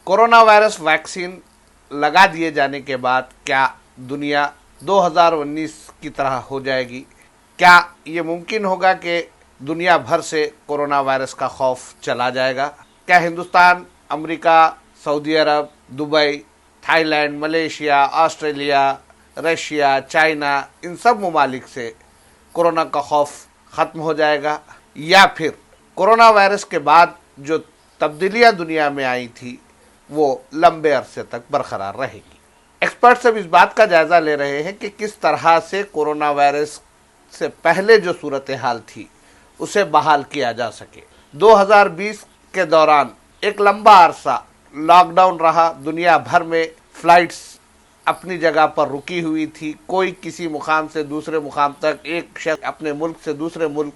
Corona virus vaccine लगा दिए जाने के बाद क्या दुनिया 2019 की तरह हो जाएगी? क्या ये मुमकिन होगा कि दुनिया भर से कोरोना वायरस का खौफ चला जाएगा? क्या Hindustan, America, Saudi Arab, Dubai, Thailand, Malaysia, Australia, Russia, China, इन सब ममालिक से कोरोना का खौफ ख़त्म हो जाएगा? या फिर कोरोना वायरस के बाद जो तब्दीलियां दुनिया में आई थी वो लंबे अरसे तक बरकरार रहेगी? एक्सपर्ट्स अब इस बात का जायज़ा ले रहे हैं कि किस तरह से कोरोना वायरस से पहले जो सूरत हाल थी उसे बहाल किया जा सके। 2020 के दौरान एक लंबा अरसा लॉकडाउन रहा, दुनिया भर में फ्लाइट्स अपनी जगह पर रुकी हुई थी, कोई किसी मुकाम से दूसरे मुकाम तक, एक शख्स अपने मुल्क से दूसरे मुल्क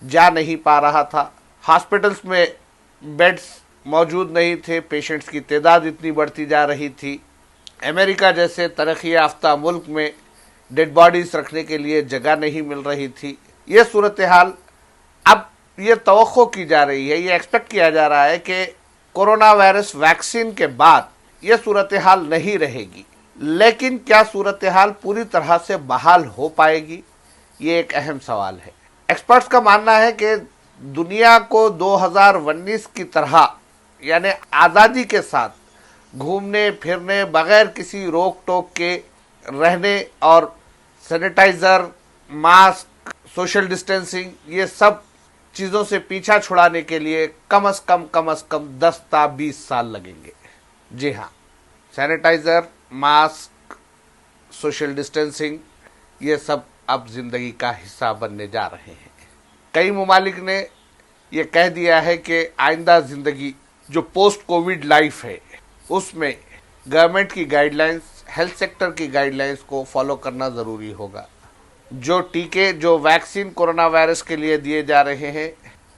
जा नहीं पा रहा था, हॉस्पिटल्स में बेड्स मौजूद नहीं थे, पेशेंट्स की तादाद इतनी बढ़ती जा रही थी, अमेरिका जैसे तरक्की याफ्ता मुल्क में डेड बॉडीज रखने के लिए जगह नहीं मिल रही थी। ये सूरत हाल अब ये तवक्को की जा रही है, ये एक्सपेक्ट किया जा रहा है कि कोरोना वायरस वैक्सीन के बाद ये सूरत हाल नहीं रहेगी। लेकिन क्या सूरत हाल पूरी तरह से बहाल हो पाएगी? ये एक अहम सवाल है। एक्सपर्ट्स का मानना है कि दुनिया को 2019 की तरह यानी आज़ादी के साथ घूमने फिरने, बगैर किसी रोक टोक के रहने और सैनिटाइज़र, मास्क, सोशल डिस्टेंसिंग, ये सब चीज़ों से पीछा छुड़ाने के लिए कम से कम 10 ता 20 साल लगेंगे। जी हाँ, सैनिटाइज़र, मास्क, सोशल डिस्टेंसिंग, ये सब अब ज़िंदगी का हिस्सा बनने जा रहे हैं। कई ममालिक ने ये कह दिया है कि आइंदा ज़िंदगी जो पोस्ट कोविड लाइफ है उसमें गवर्नमेंट की गाइडलाइंस, हेल्थ सेक्टर की गाइडलाइंस को फॉलो करना ज़रूरी होगा। जो टीके, जो वैक्सीन कोरोना वायरस के लिए दिए जा रहे हैं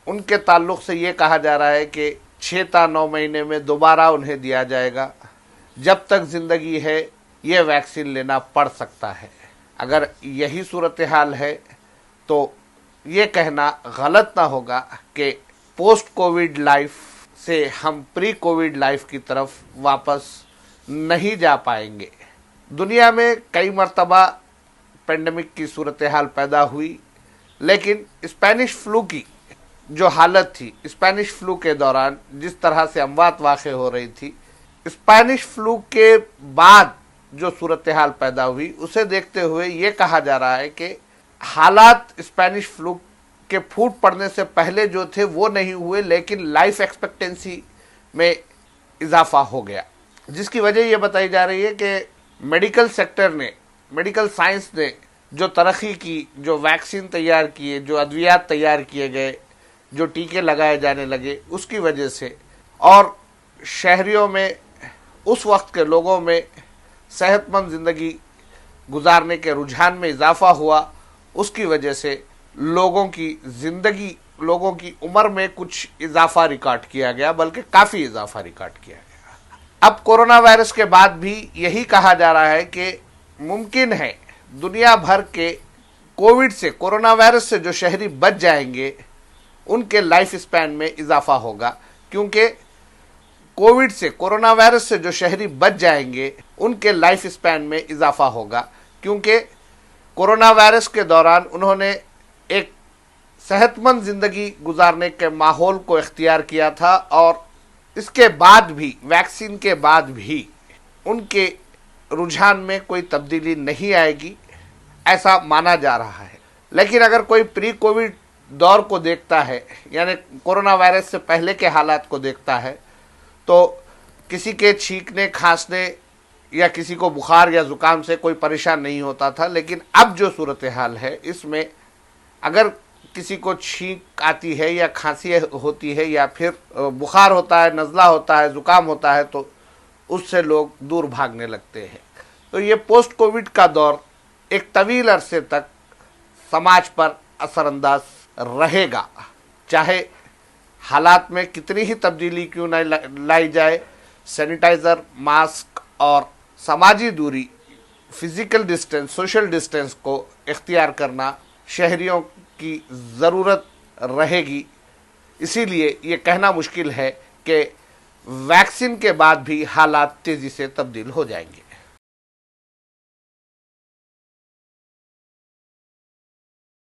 उनके ताल्लुक़ से ये कहा जा रहा है कि 6 ता 9 महीने में दोबारा उन्हें दिया जाएगा। जब तक ज़िंदगी है ये वैक्सीन लेना पड़ सकता है। अगर यही सूरत हाल है तो ये कहना गलत ना होगा कि पोस्ट कोविड लाइफ से हम प्री कोविड लाइफ की तरफ वापस नहीं जा पाएंगे। दुनिया में कई मरतबा पेंडेमिक की सूरत हाल पैदा हुई, लेकिन स्पेनिश फ्लू की जो हालत थी, स्पेनिश फ्लू के दौरान जिस तरह से अमवात वाक़े हो रही थी, स्पेनिश फ्लू के बाद जो सूरत हाल पैदा हुई उसे देखते हुए ये कहा जा रहा है कि हालात स्पेनिश फ्लू के फूट पड़ने से पहले जो थे वो नहीं हुए, लेकिन लाइफ एक्सपेक्टेंसी में इजाफा हो गया, जिसकी वजह ये बताई जा रही है कि मेडिकल सेक्टर ने, मेडिकल साइंस ने जो तरक्की की, जो वैक्सीन तैयार किए, जो अद्वियात तैयार किए गए, जो टीके लगाए जाने लगे, उसकी वजह से और शहरियों में, उस वक्त के लोगों में सेहतमंद ज़िंदगी गुजारने के रुझान में इजाफा हुआ, उसकी वजह से लोगों की ज़िंदगी, लोगों की उम्र में कुछ इजाफा रिकॉर्ड किया गया, बल्कि काफ़ी इजाफा रिकॉर्ड किया गया। अब कोरोना वायरस के बाद भी यही कहा जा रहा है कि मुमकिन है दुनिया भर के कोविड से, कोरोना वायरस से जो शहरी बच जाएंगे उनके लाइफ स्पैन में इजाफा होगा, क्योंकि कोविड से, कोरोना वायरस से जो शहरी बच जाएंगे उनके लाइफ स्पैन में इजाफा होगा, क्योंकि कोरोना वायरस के दौरान उन्होंने एक सेहतमंद ज़िंदगी गुजारने के माहौल को इख्तियार किया था और इसके बाद भी, वैक्सीन के बाद भी उनके रुझान में कोई तब्दीली नहीं आएगी, ऐसा माना जा रहा है। लेकिन अगर कोई प्री कोविड दौर को देखता है, यानी कोरोना वायरस से पहले के हालात को देखता है, तो किसी के छींकने, खांसने या किसी को बुखार या ज़ुकाम से कोई परेशान नहीं होता था। लेकिन अब जो सूरत हाल है इसमें अगर किसी को छींक आती है या खांसी होती है या फिर बुखार होता है, नज़ला होता है, ज़ुकाम होता है, तो उससे लोग दूर भागने लगते हैं। तो ये पोस्ट कोविड का दौर एक तवील अरसे तक समाज पर असरअंदाज रहेगा, चाहे हालात में कितनी ही तब्दीली क्यों न लाई जाए। सैनिटाइज़र, मास्क और समाजी दूरी, फिज़िकल डिस्टेंस, सोशल डिस्टेंस को इख्तियार करना शहरियों की ज़रूरत रहेगी। इसीलिए ये कहना मुश्किल है कि वैक्सीन के बाद भी हालात तेजी से तब्दील हो जाएंगे।